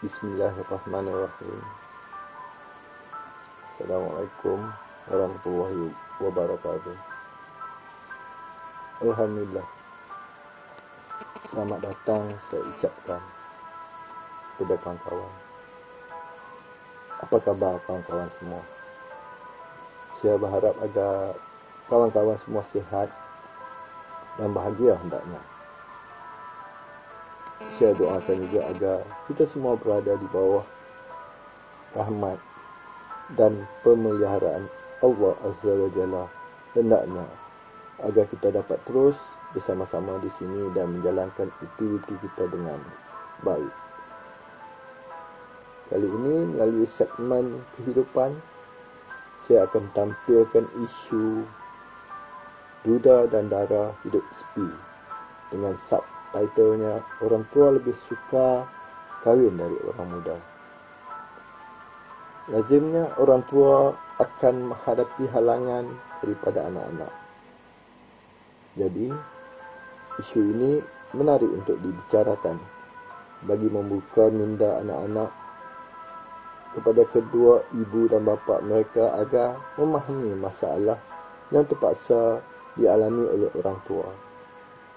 Bismillahirrahmanirrahim. Assalamualaikum warahmatullahi wabarakatuh. Alhamdulillah. Selamat datang saya ucapkan kepada kawan-kawan. Apa khabar kawan-kawan semua? Saya berharap agar kawan-kawan semua sihat dan bahagia hendaknya. Saya doakan juga agar kita semua berada di bawah rahmat dan pemeliharaan Allah Azza wa Jalla, hendaknya agar kita dapat terus bersama-sama di sini dan menjalankan aktiviti kita dengan baik. Kali ini melalui segmen kehidupan, saya akan tampilkan isu duda dan dara hidup sepi dengan subtitlenya orang tua lebih suka kahwin dari orang muda. Lazimnya orang tua akan menghadapi halangan daripada anak-anak. Jadi, isu ini menarik untuk dibicarakan bagi membuka minda anak-anak kepada kedua ibu dan bapa mereka agar memahami masalah yang terpaksa dialami oleh orang tua.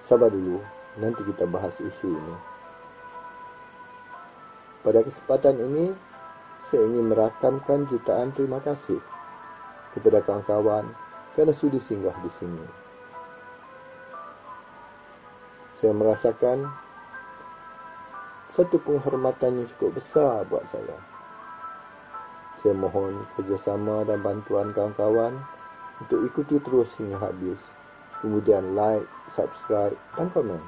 Sabar dulu, nanti kita bahas isu ini. Pada kesempatan ini, saya ingin merakamkan jutaan terima kasih kepada kawan-kawan kerana sudi singgah di sini. Saya merasakan satu penghormatan yang cukup besar buat saya. Saya mohon kerjasama dan bantuan kawan-kawan untuk ikuti terus hingga habis. Kemudian like, subscribe dan komen.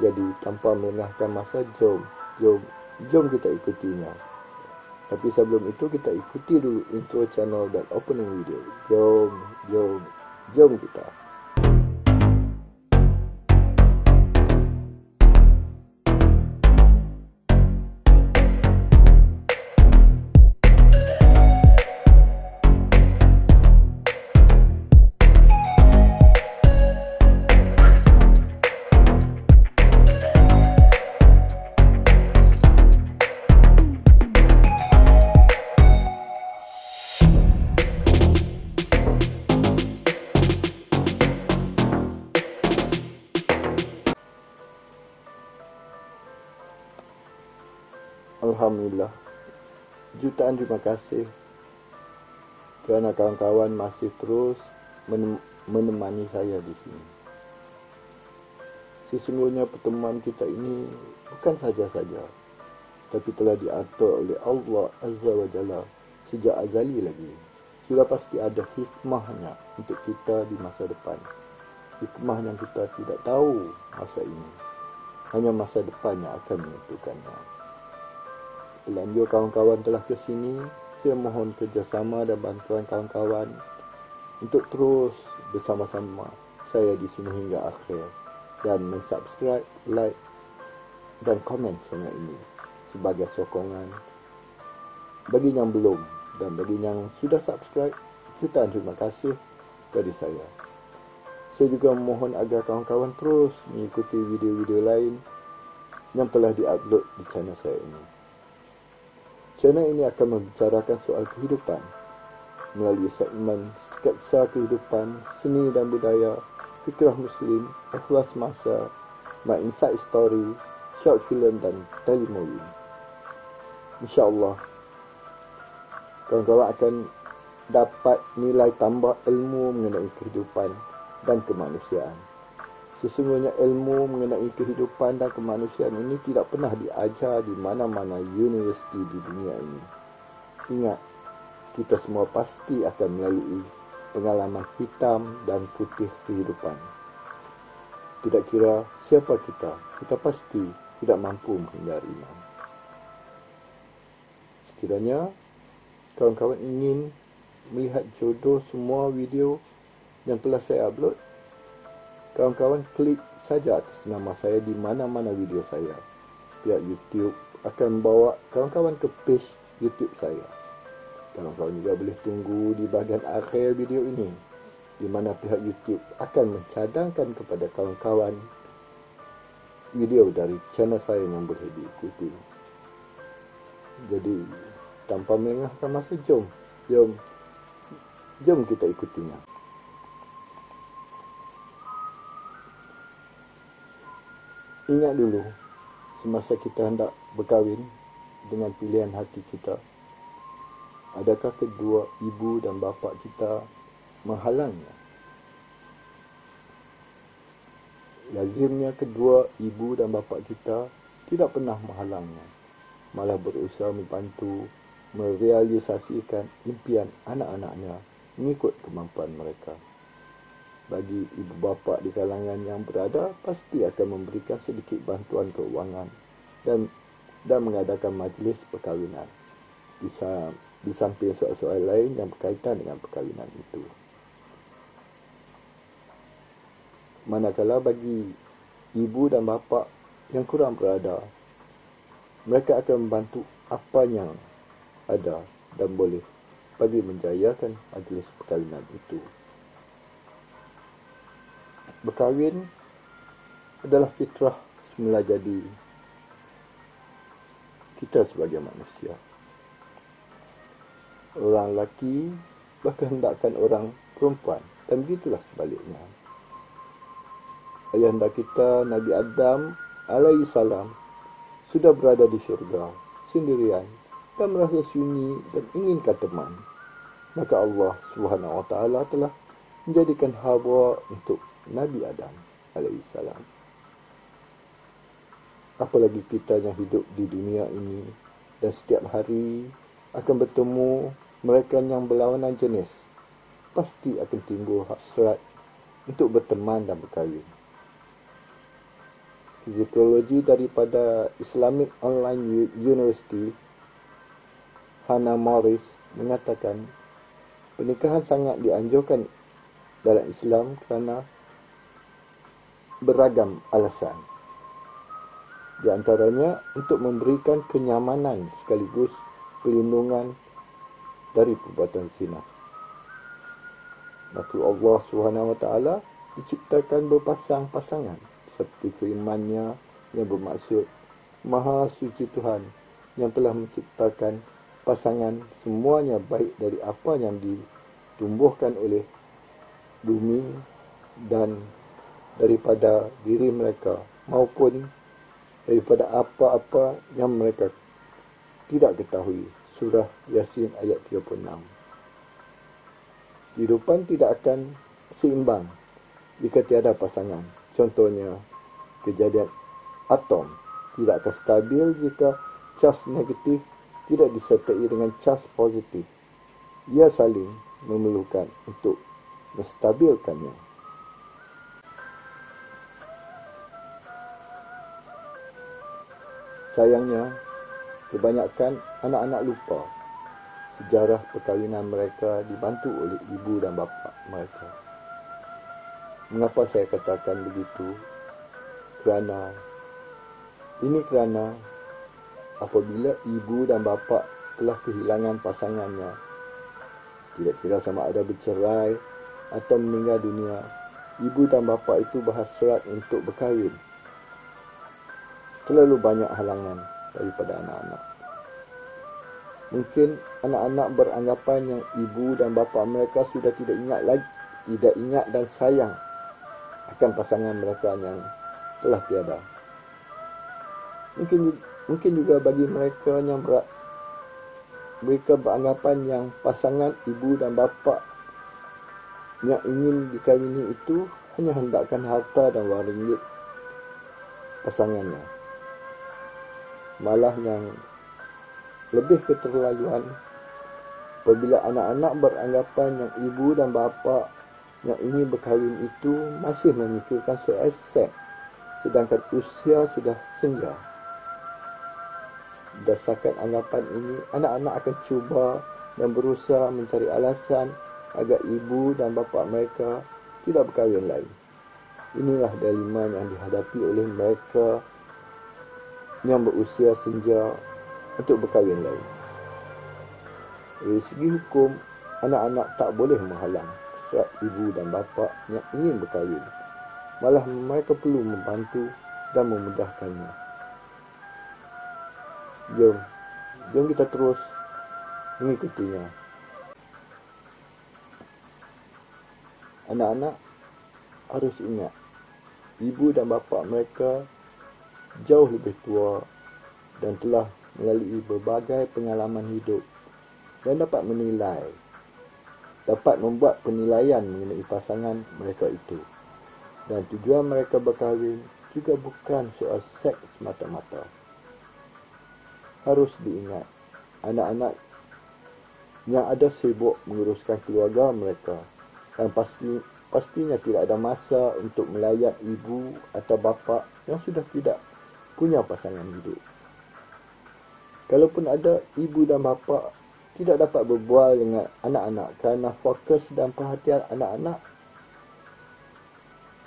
Jadi tanpa melengahkan masa, jom kita ikutinya. Tapi sebelum itu kita ikuti dulu intro channel dan opening video. Jom kita. Alhamdulillah, jutaan terima kasih kerana kawan-kawan masih terus menemani saya di sini. Sesungguhnya pertemuan kita ini bukan saja-saja, tapi telah diatur oleh Allah Azza wa Jalla sejak azali lagi. Sudah pasti ada hikmahnya untuk kita di masa depan. Hikmah yang kita tidak tahu masa ini. Hanya masa depan yang akan menentukannya. Pelanjur kawan-kawan telah ke sini, saya mohon kerjasama dan bantuan kawan-kawan untuk terus bersama-sama saya di sini hingga akhir dan mensubscribe, like dan komen channel ini sebagai sokongan. Bagi yang belum dan bagi yang sudah subscribe, jutaan terima kasih dari saya. Saya juga memohon agar kawan-kawan terus mengikuti video-video lain yang telah diupload di channel saya ini. Channel ini akan membicarakan soal kehidupan melalui segmen sketsa kehidupan, seni dan budaya, fikrah Muslim, ikhlas masa, my inside story, short film dan telemovie. InsyaAllah, kawan-kawan akan dapat nilai tambah ilmu mengenai kehidupan dan kemanusiaan. Sesungguhnya ilmu mengenai kehidupan dan kemanusiaan ini tidak pernah diajar di mana-mana universiti di dunia ini. Ingat, kita semua pasti akan melalui pengalaman hitam dan putih kehidupan. Tidak kira siapa kita pasti tidak mampu menghindarinya. Sekiranya kawan-kawan ingin melihat jodoh semua video yang telah saya upload, kawan-kawan klik saja atas nama saya di mana-mana video saya. Pihak YouTube akan membawa kawan-kawan ke page YouTube saya. Kawan-kawan juga boleh tunggu di bahagian akhir video ini, di mana pihak YouTube akan mencadangkan kepada kawan-kawan video dari channel saya yang boleh diikuti. Jadi tanpa melengahkan masa, jom kita ikutinya. Ingat dulu, semasa kita hendak berkahwin dengan pilihan hati kita, adakah kedua ibu dan bapa kita menghalangnya? Lazimnya kedua ibu dan bapa kita tidak pernah menghalangnya, malah berusaha membantu merealisasikan impian anak-anaknya mengikut kemampuan mereka. Bagi ibu bapa di kalangan yang berada, pasti akan memberikan sedikit bantuan keuangan dan mengadakan majlis perkahwinan di samping soal-soal lain yang berkaitan dengan perkahwinan itu. Manakala bagi ibu dan bapa yang kurang berada, mereka akan membantu apa yang ada dan boleh bagi menjayakan majlis perkahwinan itu. Berkahwin adalah fitrah semula jadi kita sebagai manusia. Orang lelaki bahkan hendakkan orang perempuan, dan begitulah sebaliknya. Ayahanda kita Nabi Adam alaihi salam sudah berada di syurga sendirian dan merasa sunyi dan inginkan teman. Maka Allah Subhanahu wa taala telah menjadikan Hawa untuk Nabi Adam alaihi salam. Apalagi kita yang hidup di dunia ini dan setiap hari akan bertemu mereka yang berlawanan jenis, pasti akan timbul hasrat untuk berteman dan berkahwin. Psikologi daripada Islamic Online University, Hannah Morris mengatakan pernikahan sangat dianjurkan dalam Islam kerana beragam alasan. Di antaranya untuk memberikan kenyamanan sekaligus perlindungan dari perbuatan zina. Makhluk Allah SWT diciptakan berpasang-pasangan seperti firman-Nya yang bermaksud Maha Suci Tuhan yang telah menciptakan pasangan semuanya baik dari apa yang ditumbuhkan oleh bumi dan daripada diri mereka maupun daripada apa-apa yang mereka tidak ketahui. Surah Yasin ayat 36. Kehidupan tidak akan seimbang jika tiada pasangan. Contohnya, kejadian atom tidak akan stabil jika cas negatif tidak disertai dengan cas positif. Ia saling memerlukan untuk menstabilkannya. Sayangnya, kebanyakan anak-anak lupa sejarah perkahwinan mereka dibantu oleh ibu dan bapa mereka. Mengapa saya katakan begitu? Kerana apabila ibu dan bapa telah kehilangan pasangannya, tidak kira sama ada bercerai atau meninggal dunia, ibu dan bapa itu berhasrat untuk berkahwin. Terlalu banyak halangan daripada anak-anak. Mungkin anak-anak beranggapan yang ibu dan bapa mereka sudah tidak ingat dan sayang akan pasangan mereka yang telah tiada. Mungkin juga bagi mereka yang mereka beranggapan yang pasangan ibu dan bapa yang ingin dikahwini itu hanya hendakkan harta dan wang ringgit pasangannya. Malah yang lebih keterlaluan apabila anak-anak beranggapan yang ibu dan bapa yang ingin berkahwin itu masih memikirkan soal seks, sedangkan usia sudah senja. Berdasarkan anggapan ini, anak-anak akan cuba dan berusaha mencari alasan agar ibu dan bapa mereka tidak berkahwin lagi. Inilah dilema yang dihadapi oleh mereka yang berusia senja untuk berkahwin lagi. Dari segi hukum, anak-anak tak boleh menghalang hasrat ibu dan bapa yang ingin berkahwin. Malah mereka perlu membantu dan memudahkannya. Jom Jom kita terus mengikutinya. Anak-anak harus ingat, ibu dan bapa mereka jauh lebih tua dan telah melalui berbagai pengalaman hidup dan dapat menilai, dapat membuat penilaian mengenai pasangan mereka itu. Dan tujuan mereka berkahwin juga bukan soal seks semata-mata. Harus diingat, anak-anak yang ada sibuk menguruskan keluarga mereka dan pastinya tidak ada masa untuk melayan ibu atau bapa yang sudah tidak punya pasangan hidup. Kalaupun ada, ibu dan bapa tidak dapat berbual dengan anak-anak kerana fokus dan perhatian anak-anak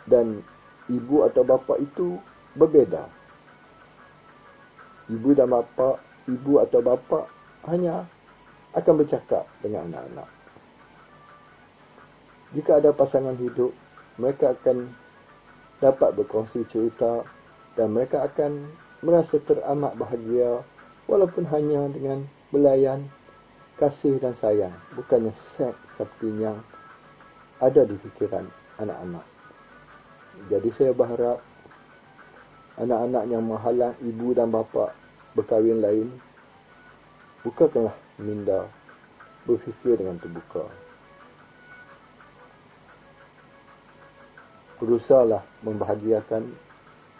dan ibu atau bapa itu berbeza. Ibu atau bapa hanya akan bercakap dengan anak-anak. Jika ada pasangan hidup, mereka akan dapat berkongsi cerita dan mereka akan merasa teramat bahagia walaupun hanya dengan belayan kasih dan sayang, bukannya seks seperti yang ada di fikiran anak-anak. Jadi saya berharap anak-anak yang menghalang ibu dan bapa berkahwin lain, bukakanlah minda, berfikir dengan terbuka. Berusahalah membahagiakan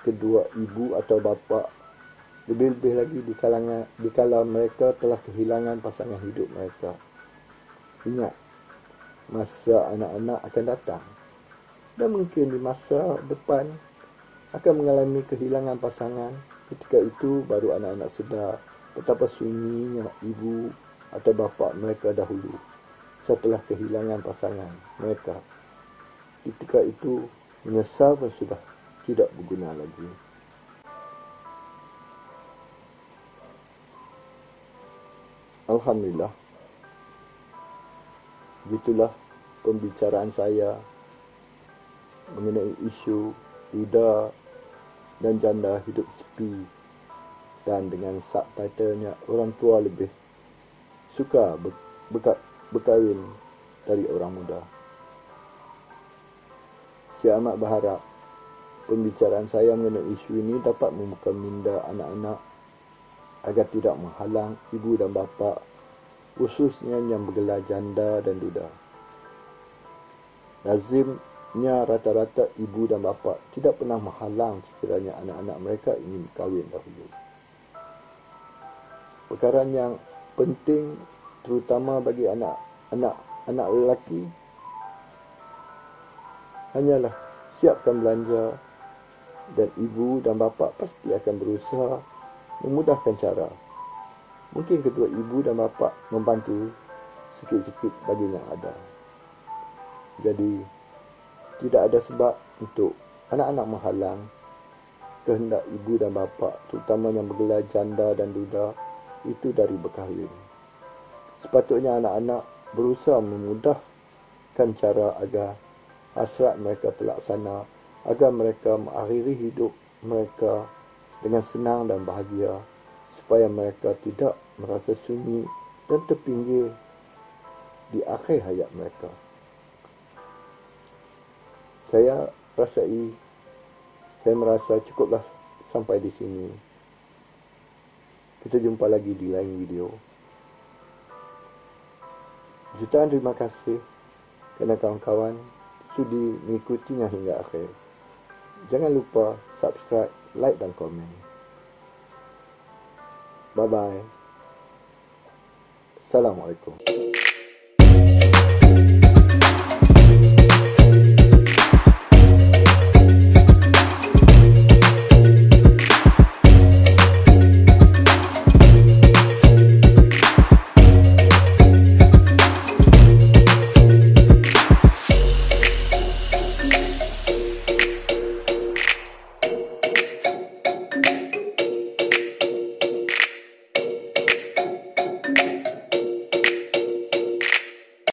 kedua ibu atau bapa, lebih-lebih lagi di kala mereka telah kehilangan pasangan hidup mereka. Ingat, masa anak-anak akan datang dan mungkin di masa depan akan mengalami kehilangan pasangan. Ketika itu baru anak-anak sedar betapa sunyinya ibu atau bapa mereka dahulu setelah kehilangan pasangan mereka. Ketika itu menyesal pun sudah tidak berguna lagi. Alhamdulillah, begitulah pembicaraan saya mengenai isu duda dan janda hidup sepi, dan dengan subtitlenya orang tua lebih suka berkahwin dari orang muda. Saya amat berharap pembicaraan saya mengenai isu ini dapat membuka minda anak-anak agar tidak menghalang ibu dan bapa, khususnya yang bergelar janda dan duda. Lazimnya rata-rata ibu dan bapa tidak pernah menghalang sekiranya anak-anak mereka ingin kahwin dahulu. Perkara yang penting terutama bagi anak lelaki hanyalah siapkan belanja, dan ibu dan bapa pasti akan berusaha memudahkan cara. Mungkin kedua ibu dan bapa membantu sikit-sikit bagi yang ada. Jadi tidak ada sebab untuk anak-anak menghalang kehendak ibu dan bapa, terutama yang bergelar janda dan duda itu dari berkahwin. Sepatutnya anak-anak berusaha memudahkan cara agar hasrat mereka terlaksana, agar mereka mengakhiri hidup mereka dengan senang dan bahagia, supaya mereka tidak merasa sunyi dan terpinggir di akhir hayat mereka. Saya merasa cukuplah sampai di sini. Kita jumpa lagi di lain video. Jutaan terima kasih kerana kawan-kawan sudi mengikutinya hingga akhir. Jangan lupa subscribe, like dan komen. Bye-bye. Assalamualaikum.